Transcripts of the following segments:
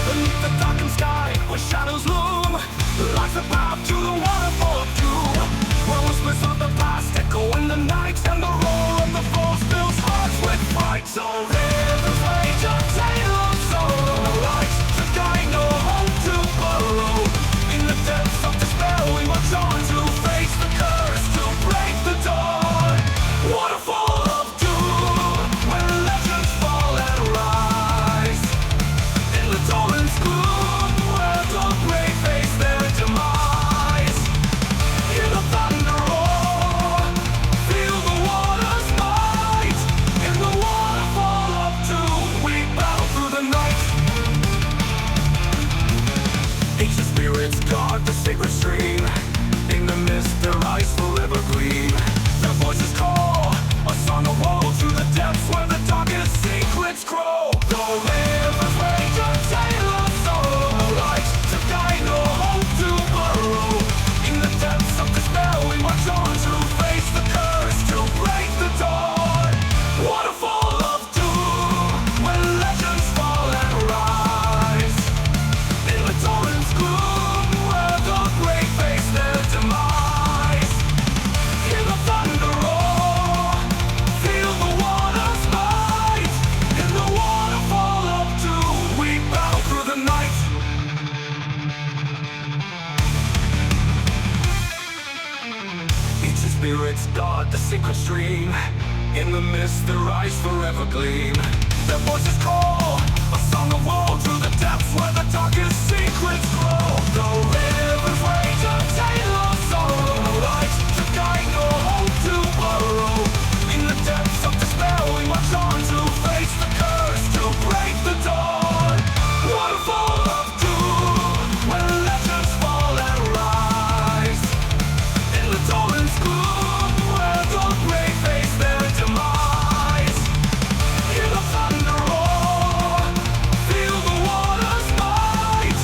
Beneath the darkened sky, where shadows loom, lights a path to the waterfall of doom. Where whispers of the past echo in the night, and the roar of the force fills hearts with fright. So rivers rage, a tale of sorrow, no light to guide, no hope to borrow. In the depths of despair, we march on to face the curse, to break the dawn. Waterfall of doom, where legends fall and rise. In the torrent's gloom, where the brave face their demise. Hear the thunder roar, feel the water's might. In the waterfall of doom, we battle through the night. Ancient spirits guard the sacred stream. In the mist, their eyes forever gleam. Their voices call, a song of woe through the depths where the darkest secrets grow. The rivers rage, a tale of sorrow, no light to guide, no hope to borrow. In the depths of despair, we march on to face the curse, to break the dawn. Waterfall of doom, where legends fall and rise. In the torrent's gloom, where the great face their demise. Hear the thunder roar, feel the water's might. In the waterfall of doom, we battle through the night. Ancient spirits guard the sacred stream. In the mist, their eyes forever gleam. Their voices call, a song of woe through the depths where the darkest secrets grow. The rivers rage, a tale of sorrow, no light to guide, no hope to borrow. In the depths of despair, we march on to face the curse, to break the dawn. Waterfall of doom, where legends fall and rise. In the torrent's gloom, where the brave face their demise. Hear the thunder roar, feel the water's might.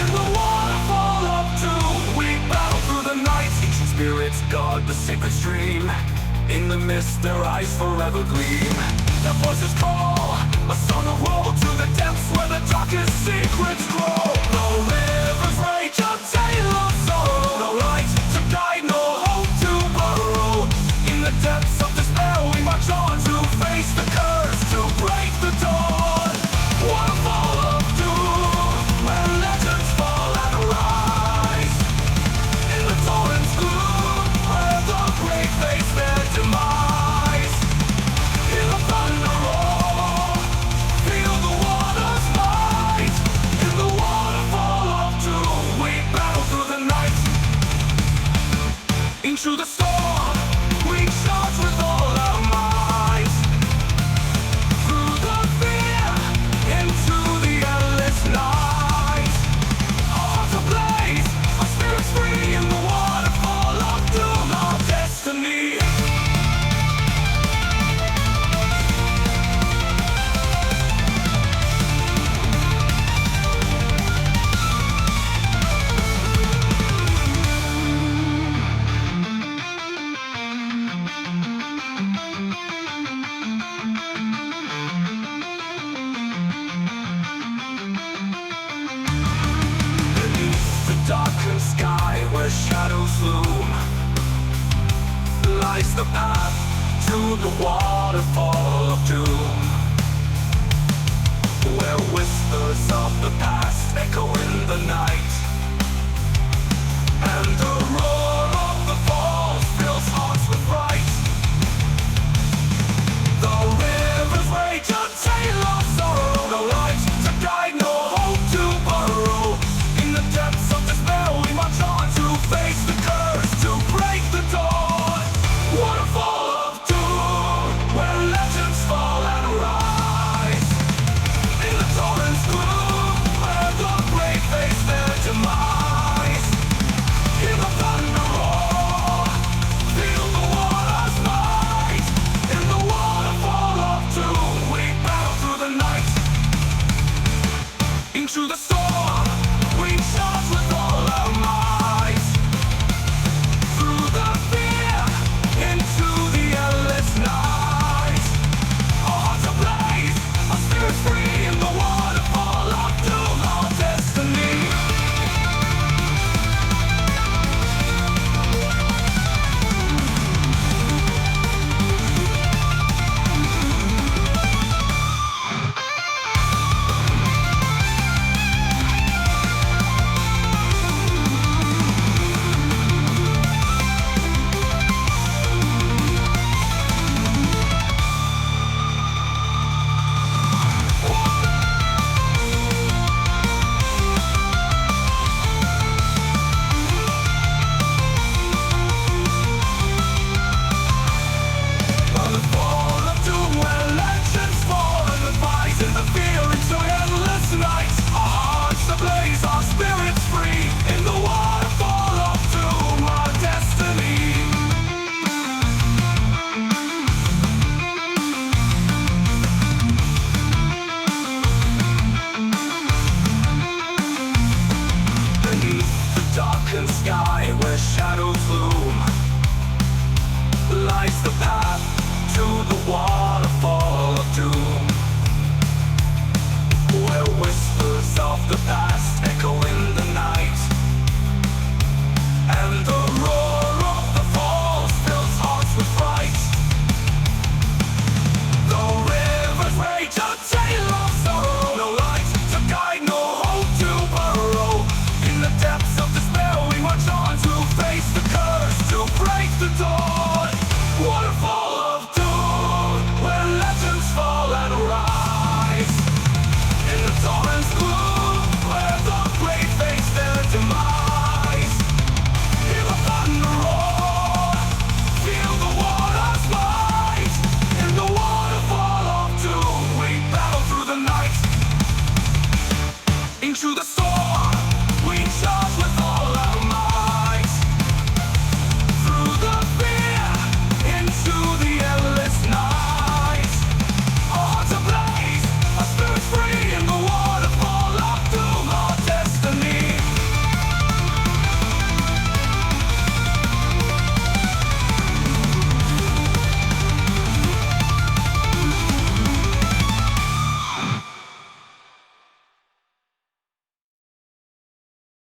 In the waterfall of doom, we battle through the night. Ancient spirits guard the sacred stream. In the mist, their eyes forever gleam. Their voices call, a song of woe to the depths where the darkest secrets grow. No rivers rage, a tale of sorrow, no light to guide, no hope to borrow. In the depths of despair, we march on to face the curse, to break the dawn. Waterfall of doom, where legends fall and rise. In the torrent's gloom, where the great face their demise. Hear the thunder roar, feel the water's might. In the waterfall of doom, we battle through the night. Into the storm, we charge with all our might. Through the fear, into the endless night. Our hearts ablaze, our spirits free. In the waterfall of doom, our destiny. Beneath the darkened sky, where shadows loom, lies the path to the waterfall of doom. Where whispers of the past echo in the night, and the roar